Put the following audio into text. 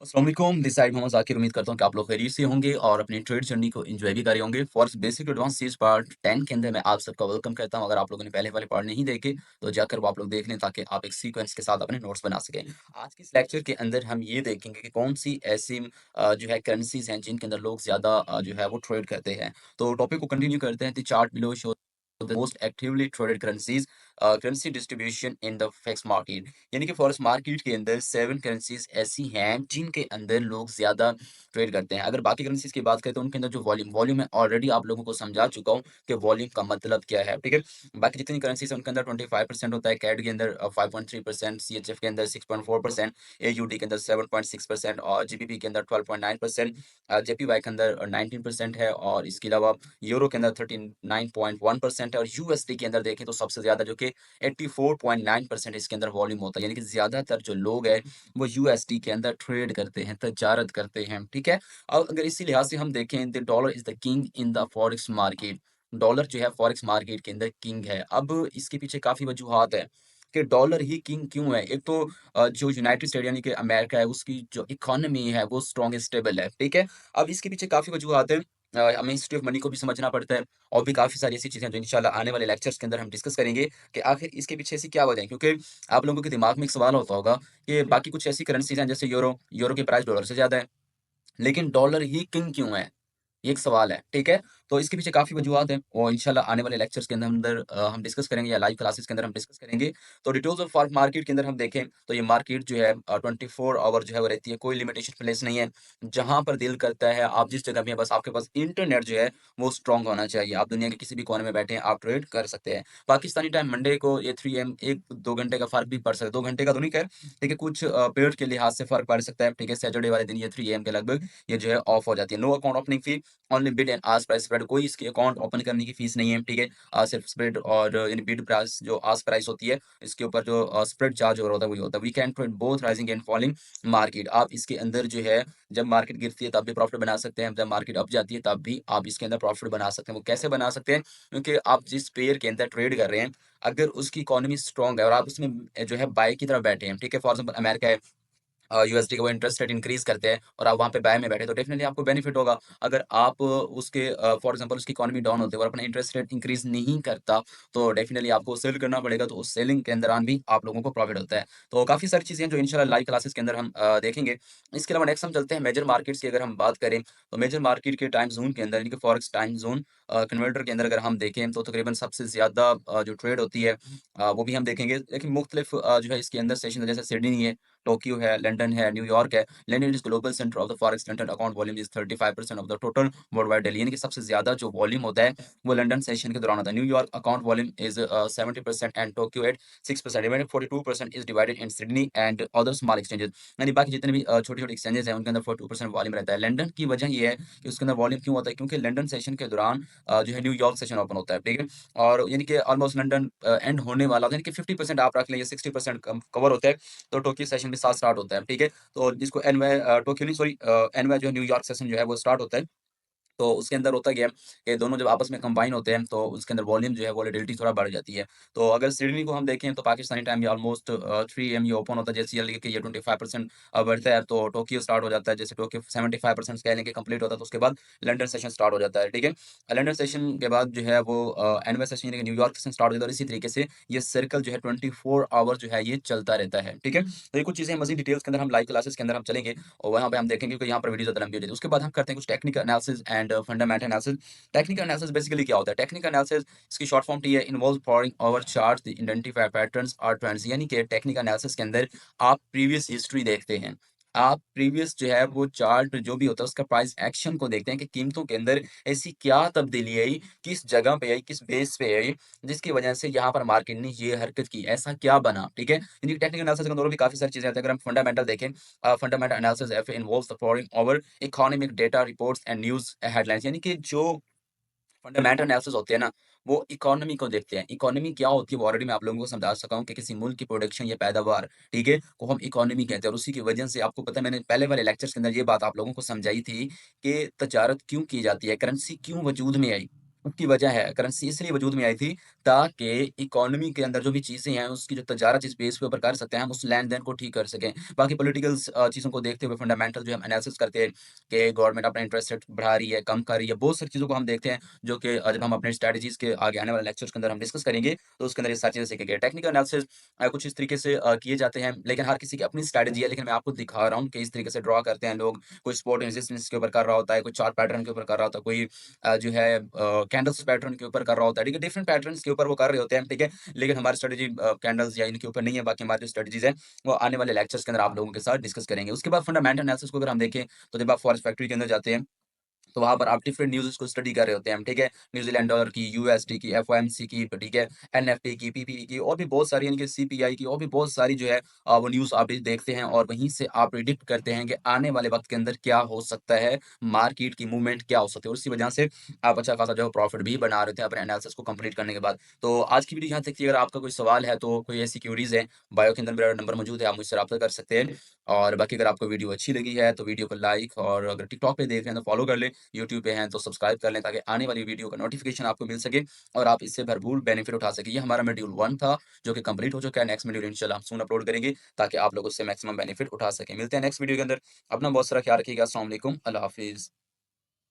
अस्सलाम वालेकुम, this side Mohammad Zakir. उम्मीद करता हूँ कि आप लोग खैरियत से होंगे और अपनी ट्रेड जर्नी को एंजॉय भी कर रहे होंगे। फॉर बेसिक टू एडवांस चीज़ पार्ट 10 के अंदर मैं आप सबका वेलकम करता हूँ। अगर आप लोगों ने पहले वाले पार्ट नहीं देखे, तो जाकर वो आप लोग देख लें ताकि आप एक सीक्वेंस के साथ अपने नोट्स बना सकें। आज के इस लेक्चर के अंदर हम ये देखेंगे कि कौन-सी ऐसी जो है करेंसीज़ हैं जिनके अंदर लोग ज़्यादा जो है वो ट्रेड करते हैं। तो टॉपिक को कंटिन्यू करते हैं। The chart below show the most actively traded currencies currency distribution in the forex market. यानी कि फॉरेक्स मार्केट के अंदर 7 करेंसीज़ ऐसी हैं जिनके अंदर लोग ज़्यादा ट्रेड करते हैं। अगर बाकी करेंसीज़ की बात करें तो उनके अंदर जो वॉल्यूम मैं ऑलरेडी आप लोगों को समझा चुका हूँ कि वॉल्यूम का मतलब क्या है, ठीक है? बाकी जितनी करेंसीज़ हैं उनके अंदर 25% होता है, कैड के अंदर 5.3%, सीएचएफ के अंदर 6.4%, एयूडी के अंदर 7.6% और जीबीपी के अंदर 12.9%, जेपीवाई के अंदर 19% है और इसके अलावा यूरो के अंदर 39.1% है और यूएसडी के अंदर देखें तो सबसे ज़्यादा जो कि 84.9% इसके अंदर वॉल्यूम होता है। यानी कि ज़्यादातर जो लोग हैं वो यूएसडी के अंदर ट्रेड करते हैं, तजारत करते हैं, ठीक है? अब अगर इसी लिहाज से हम देखें the dollar is the king in the forex market. Dollar जो है फॉरेक्स मार्केट के अंदर किंग है। अब इसके पीछे काफ़ी वजूहात हैं कि डॉलर ही किंग क्यों है? एक तो जो यूनाइटेड स्टेट यानी कि अमेरिका है उसकी जो इकोनॉमी है वो स्ट्रॉन्ग स्टेबल है, ठीक है? अब इसके पीछे काफ़ी वजूहात हैं। हमें हिस्ट्री ऑफ मनी को भी समझना पड़ता है और भी काफ़ी सारी ऐसी चीज़ें हैं जो इंशाल्लाह आने वाले लेक्चर्स के अंदर हम डिस्कस करेंगे कि आखिर इसके पीछे ऐसी क्या वजह है? क्योंकि आप लोगों के दिमाग में एक सवाल होता होगा कि बाकी कुछ ऐसी करेंसीज़ हैं जैसे यूरो, यूरो की प्राइस डॉलर से ज़्यादा है, लेकिन डॉलर ही किंग क्यों है? ये एक सवाल है, ठीक है? तो इसके पीछे काफ़ी वजूहात हैं और इंशाल्लाह आने वाले लेक्चर्स के अंदर हम डिस्कस करेंगे या लाइव क्लासेस के अंदर हम डिस्कस करेंगे। तो डिटेल्स ऑफ फॉरेक्स मार्केट के अंदर हम देखें तो ये मार्केट जो है 24 आवर जो है वो रहती है, कोई लिमिटेशन प्लेस नहीं है। जहाँ पर दिल करता है आप जिस जगह भी हैं बस आपके पास इंटरनेट जो है वो स्ट्रॉन्ग होना चाहिए। आप दुनिया के किसी भी कोने में बैठे हैं, आप ट्रेड कर सकते हैं। पाकिस्तानी टाइम मंडे को ये 3 एम 1-2 घंटे का फ़र्क भी पड़ सकता है। 2 घंटे का तो नहीं खैर, ठीक है, कुछ पीरियड के लिहाज से फ़र्क पड़ सकता है, ठीक है? सैटरडे वाले दिन ये 3 एम के लगभग ये जो है ऑफ हो जाती है। No account opening fee, only bid and ask price spread. कोई इसकी अकाउंट ओपन करने की फीस नहीं है, ठीक है? सिर्फ स्प्रेड और यानी बिड प्राइस जो आस्क प्राइस होती है, इसके ऊपर जो स्प्रेड चार्ज हो रहा होता है वही होता है। We can trade both rising and falling market. आप इसके अंदर जो है जब मार्केट गिरती है तब भी प्रॉफिट बना सकते हैं, जब मार्केट अप जाती है तब भी आप इसके अंदर प्रॉफिट बना सकते हैं। वो कैसे बना सकते हैं? क्योंकि आप जिस पेयर के अंदर ट्रेड कर रहे हैं, अगर उसकी इकोनॉमी स्ट्रॉन्ग है और आप उसमें जो है बाय की तरफ बैठे हैं, ठीक है? फॉर एग्जांपल अमेरिका है, यूएसडी का वो इंटरेस्ट रेट इंक्रीज़ करते हैं और आप वहाँ पे बाय में बैठे तो डेफिनिटली आपको बेनिफिट होगा। अगर आप उसके फॉर एग्ज़ाम्पल उसकी इकोनॉमी डाउन होते है और अपना इंटरेस्ट रेट इंक्रीज़ नहीं करता, तो डेफिनिटली आपको सेल करना पड़ेगा, तो उस सेलिंग के दौरान भी आप लोगों को प्रॉफिट होता है। तो काफ़ी सारी चीज़ें हैं जो इंशाल्लाह लाइव क्लासेस के अंदर हम देखेंगे। इसके अलावा नेक्स्ट हम चलते हैं मेजर मार्केट्स की अगर हम बात करें, तो मेजर मार्केट के टाइम ज़ोन के अंदर यानी कि फॉरेक्स टाइम ज़ोन कन्वर्टर के अंदर अगर हम देखें तो तकरीबन सबसे ज़्यादा जो ट्रेड होती है वो भी हम देखेंगे। लेकिन मुख्तलिफ जो है इसके अंदर सेशन है जैसे सिडनी है, टोक्यो है, लंदन है, न्यूयॉर्क है। London is global centre of the forex London account volume is 35% of the total worldwide daily यानी कि सबसे ज़्यादा जो वॉल्यूम होता है, वो लंदन सेशन के दौरान होता है। New York account volume is 70% and Tokyo at 6%, remaining 42% is divided in Sydney and other small exchanges. यानी बाकी जितने भी छोटे-छोटे एक्सचेंजेस हैं, उनके अंदर 42% वॉल्यूम रहता है। लंदन की वजह ये है कि उसके अंदर वॉल्यूम क्यों होता है? क्योंकि लंदन सेशन के दौरान जो है न्यूयॉर्क सेशन ओपन होता है, ठीक है? और यानी कि ऑलमोस्ट लंदन एंड होने वाला होता है, यानी कि 50% आप रख लें या 60% कवर होता है, तो टोक्यो सेशन भी साथ स्टार्ट होता है, ठीक है? तो जिसको एनवाय टोक्यो नहीं सॉरी एनवाय जो है न्यूयॉर्क सेशन जो है वो स्टार्ट होता है। तो उसके अंदर होता क्या है कि दोनों जब आपस में कंबाइन होते हैं तो उसके अंदर वॉल्यूम जो है वोलेटिलिटी थोड़ा बढ़ जाती है। तो अगर सिडनी को हम देखें तो पाकिस्तानी टाइम ये ऑलमोस्ट 3 एम ये ओपन होता है, जैसे ये 25% बढ़ता है तो टोक्यो स्टार्ट हो जाता है, जैसे टोक्यो 75% कह लें कि कंप्लीट होता है तो उसके बाद लंदन सेशन स्टार्ट हो जाता है, ठीक है? लंदन सेशन के बाद जो है वो एनवाय सेशन यानी कि न्यूयॉर्क सेशन स्टार्ट हो जाता है और इसी तरीके से ये सर्कल जो है 24 आवर जो है ये चलता रहता है, ठीक है? तो ये कुछ चीज़ें मज़ीद डिटेल्स के अंदर हम लाइव क्लासेस के अंदर हम चलेंगे और वहाँ पे हम देखेंगे क्योंकि यहाँ पर वीडियो ज़्यादा लंबी हो जाती है। उसके बाद हम करते हैं कुछ technical analysis and fundamental analysis. Technical analysis basically क्या होता है? टेक्निकल एनालिसिस इसकी शॉर्ट फॉर्म टी है, involves poring over charts to identify patterns और ट्रेंड्स। यानी कि टेक्निकल एनालिसिस के अंदर आप प्रीवियस हिस्ट्री देखते हैं। आप प्रीवियस जो है वो चार्ट जो भी होता है उसका प्राइस एक्शन को देखते हैं कि कीमतों के अंदर ऐसी क्या तब्दीली आई, किस जगह पे आई, किस बेस पे आई, जिसकी वजह से यहाँ पर मार्केट ने ये हरकत की, ऐसा क्या बना, ठीक है? यानी कि टेक्निकल एनालिसिस के अंदर और भी काफ़ी सारी चीज़ें आती हैं। अगर हम फंडामेंटल देखें, fundamental analysis F involves the pouring over economic data reports and news headlines. यानी कि जो फंडामेंटल एनालिसिस होते हैं ना, वो इकोनॉमी को देखते हैं। इकोनॉमी क्या होती है वो ऑलरेडी मैं आप लोगों को समझा चुका हूँ कि किसी मुल्क की प्रोडक्शन या पैदावार, ठीक है? को हम इकोनॉमी कहते हैं और उसी की वजह से आपको पता है मैंने पहले वाले लेक्चर्स के अंदर ये बात आप लोगों को समझाई थी कि तजारत क्यों की जाती है, करेंसी क्यों वजूद में आई? उसकी वजह है, करेंसी इसलिए वजूद में आई थी ताकि इकोनॉमी के अंदर जो भी चीज़ें हैं, उसकी जो तजारत जिस बेस के ऊपर कर सकते हैं, हम उस लेन-देन को ठीक कर सकें। बाकी पॉलिटिकल्स चीज़ों को देखते हुए फंडामेंटल जो हम एनालिसिस करते हैं कि गवर्नमेंट अपना इंटरेस्ट रेट बढ़ा रही है, कम कर रही है, बहुत सारी चीज़ों को हम देखते हैं, जो कि जब हम अपने स्ट्रैटेजीज़ के आगे आने वाले लेक्चर्स के अंदर हम डिस्कस करेंगे, तो उसके अंदर ये सारी चीज़ें सीखेंगे। टेक्निकल एनालिसिस कुछ इस तरीके से किए जाते हैं, लेकिन हर किसी की अपनी स्ट्रैटेजी है, लेकिन मैं आपको दिखा रहा हूँ कि इस तरीके से ड्रॉ करते हैं लोग। कोई सपोर्ट रेजिस्टेंस के ऊपर कर रहा होता है, कोई चार्ट पैटर्न के ऊपर कर रहा होता है, कोई जो है कैंडल्स पैटर्न के ऊपर कर रहा होता है, ठीक है? डिफरेंट पैटर्न्स के ऊपर वो कर रहे होते हैं, ठीक है? लेकिन हमारी स्ट्रैटेजी कैंडल्स या इनके ऊपर नहीं है, बाकी हमारी जो स्ट्रैटेजीज़ हैं, वो आने वाले लेक्चर्स के अंदर आप लोगों के साथ डिस्कस करेंगे। उसके बाद फंडामेंटल एनालिसिस को अगर हम देखें, तो जब आप फॉरेक्स फैक्ट्री के अंदर जाते हैं, तो वहाँ पर आप डिफरेंट न्यूज़ को स्टडी कर रहे होते हैं, ठीक है? न्यूज़ीलैंड डॉलर की, यूएसडी की, एफओएमसी की, ठीक है? एनएफटी की, पीपीई की और भी बहुत सारी यानी कि सीपीआई की और भी बहुत सारी जो है वो न्यूज़ आप भी देखते हैं और वहीं से आप प्रेडिक्ट करते हैं कि आने वाले वक़्त के अंदर क्या हो सकता है, मार्केट की मूवमेंट क्या हो सकती है और इसी वजह से आप अच्छा खासा जो है प्रॉफिट भी बना रहे थे अपने एनालिसिस को कंप्लीट करने के बाद। तो आज की वीडियो यहाँ तक थी, अगर आपका कोई सवाल है तो कोई ऐसी क्वेरीज़ है, बायो के अंदर मेरा नंबर मौजूद है, आप मुझसे राब्ता कर सकते हैं। और बाकी अगर आपको वीडियो अच्छी लगी है, तो वीडियो को लाइक और अगर टिकटॉक पे देख रहे हैं तो फॉलो कर लें, यूट्यूब पे हैं तो सब्सक्राइब कर लें ताकि आने वाली वीडियो का नोटिफ़िकेशन आपको मिल सके और आप इससे भरपूर बेनिफिट उठा सकें। ये हमारा मॉड्यूल 1 था, जो कि कंप्लीट हो चुका है। नेक्स्ट मॉड्यूल इंशाल्लाह हम सून अपलोड करेंगे ताकि आप लोग उससे मैक्सिमम बेनिफिट उठा सकें। मिलते हैं नेक्स्ट वीडियो के अंदर। अपना बहुत सारा ख्याल रखिएगा। अस्सलाम वालेकुम, अल्लाह हाफ़िज़।